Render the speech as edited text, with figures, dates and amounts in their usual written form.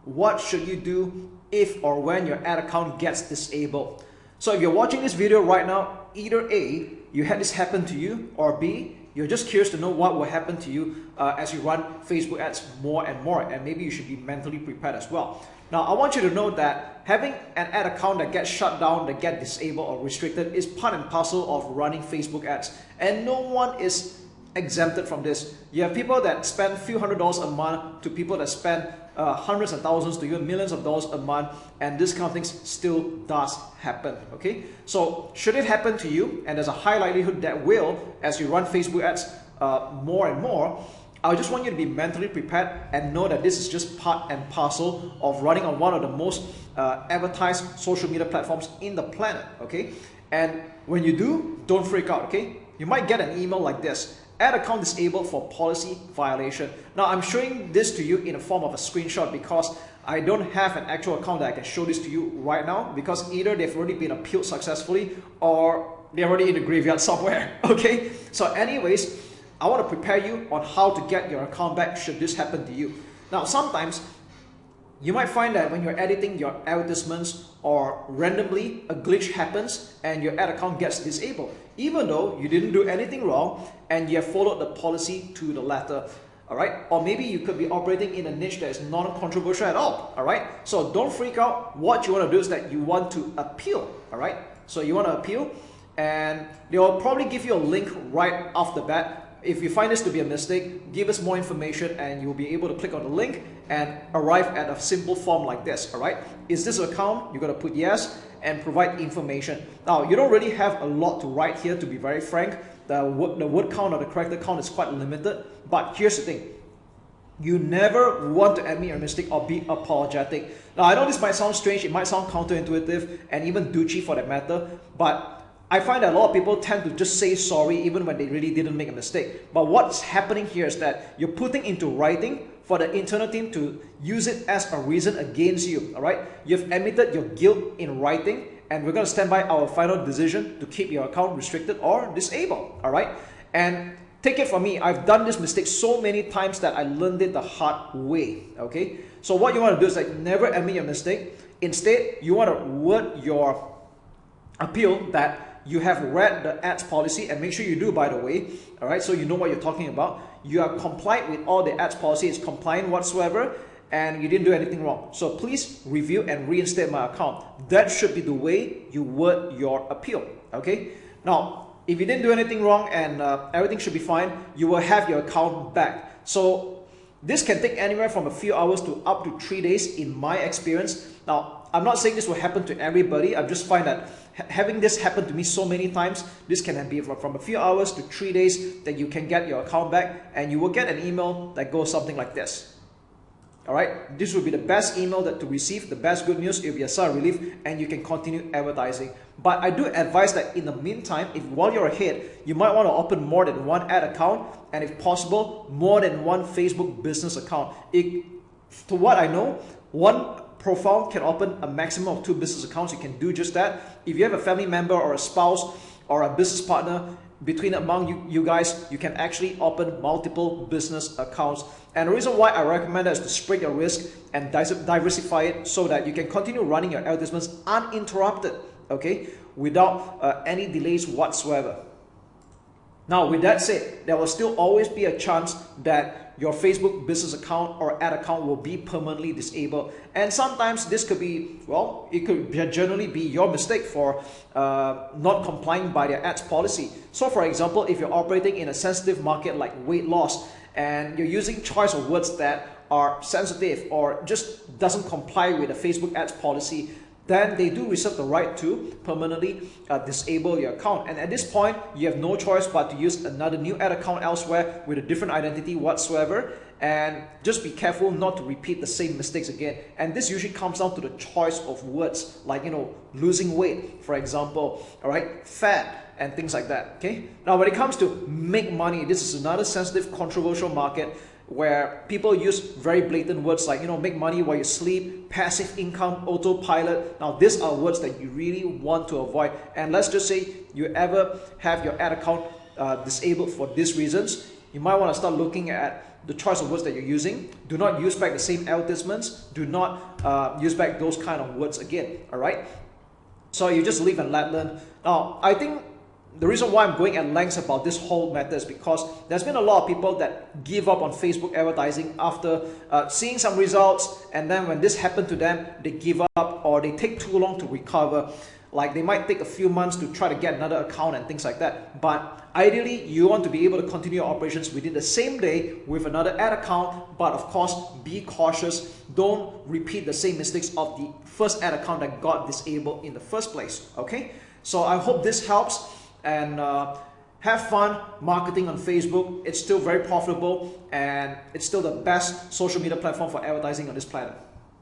what should you do if or when your ad account gets disabled. So if you're watching this video right now, either A, you had this happen to you, or B, you're just curious to know what will happen to you as you run Facebook ads more and more, and maybe you should be mentally prepared as well. Now, I want you to know that having an ad account that gets shut down, that gets disabled or restricted is part and parcel of running Facebook ads, and no one is exempted from this. You have people that spend a few $100s a month to people that spend hundreds of thousands to even millions of dollars a month, and this kind of things still does happen. Okay, so should it happen to you, and there's a high likelihood that will as you run Facebook ads more and more, I just want you to be mentally prepared and know that this is just part and parcel of running on one of the most advertised social media platforms in the planet. Okay, and when you do, don't freak out. Okay, you might get an email like this: ad account disabled for policy violation. Now, I'm showing this to you in a form of a screenshot because I don't have an actual account that I can show this to you right now, because either they've already been appealed successfully or they're already in the graveyard somewhere. Okay, so anyways, I want to prepare you on how to get your account back should this happen to you. Now, sometimes you might find that when you're editing your advertisements or randomly a glitch happens and your ad account gets disabled, even though you didn't do anything wrong and you have followed the policy to the letter. All right, or maybe you could be operating in a niche that is non-controversial at all. All right, so don't freak out. What you want to do is that you want to appeal. All right, so you want to appeal, and they'll probably give you a link right off the bat. If you find this to be a mistake, give us more information and you'll be able to click on the link and arrive at a simple form like this. All right, is this an account? You're going to put yes and provide information. Now, you don't really have a lot to write here, to be very frank. The word count or the character count is quite limited, but here's the thing: you never want to admit your mistake or be apologetic. Now, I know this might sound strange, it might sound counterintuitive and even douchey for that matter, but I find that a lot of people tend to just say sorry even when they really didn't make a mistake. But what's happening here is that you're putting into writing for the internal team to use it as a reason against you. All right, you've admitted your guilt in writing, and we're going to stand by our final decision to keep your account restricted or disabled. All right, and take it from me, I've done this mistake so many times that I learned it the hard way. Okay, so what you want to do is like never admit your mistake. Instead, you want to word your appeal that you have read the ads policy, and make sure you do, by the way. All right, so you know what you're talking about. You are compliant with all the ads policy, it's compliant whatsoever, and you didn't do anything wrong. So please review and reinstate my account. That should be the way you word your appeal. Okay, now if you didn't do anything wrong and everything should be fine, you will have your account back. So this can take anywhere from a few hours to up to 3 days in my experience. Now, I'm not saying this will happen to everybody. I just find that having this happen to me so many times, this can be from a few hours to 3 days that you can get your account back, and you will get an email that goes something like this. All right, this will be the best email to receive, the best good news. It will be a sigh of relief, and you can continue advertising. But I do advise that in the meantime, if while you're ahead, you might want to open more than one ad account, and if possible, more than one Facebook business account. To what I know, one profile can open a maximum of 2 business accounts. You can do just that. If you have a family member or a spouse or a business partner, among you guys, you can actually open multiple business accounts. And the reason why I recommend that is to spread your risk and diversify it so that you can continue running your advertisements uninterrupted, okay, without any delays whatsoever. Now, with that said, there will still always be a chance that your Facebook business account or ad account will be permanently disabled. And sometimes this could be, well, it could generally be your mistake for not complying by their ads policy. So for example, if you're operating in a sensitive market like weight loss, and you're using choice of words that are sensitive or just doesn't comply with the Facebook ads policy, then they do reserve the right to permanently disable your account. And at this point, you have no choice but to use another new ad account elsewhere with a different identity whatsoever. And just be careful not to repeat the same mistakes again. And this usually comes down to the choice of words, like, losing weight, for example, all right, fat, and things like that. Okay. Now, when it comes to make money, this is another sensitive, controversial market where people use very blatant words like, make money while you sleep, passive income, autopilot. Now, these are words that you really want to avoid. And let's just say you ever have your ad account disabled for these reasons, you might want to start looking at the choice of words that you're using. Do not use back the same advertisements. Do not use back those kind of words again. All right. So you just live and let learn. Now, I think the reason why I'm going at lengths about this whole matter is because there's been a lot of people that give up on Facebook advertising after seeing some results, and then when this happened to them, they give up or they take too long to recover. Like they might take a few months to try to get another account and things like that. But ideally, you want to be able to continue your operations within the same day with another ad account. But of course, be cautious. Don't repeat the same mistakes of the first ad account that got disabled in the first place. Okay? So I hope this helps, and have fun marketing on Facebook. It's still very profitable, and it's still the best social media platform for advertising on this planet.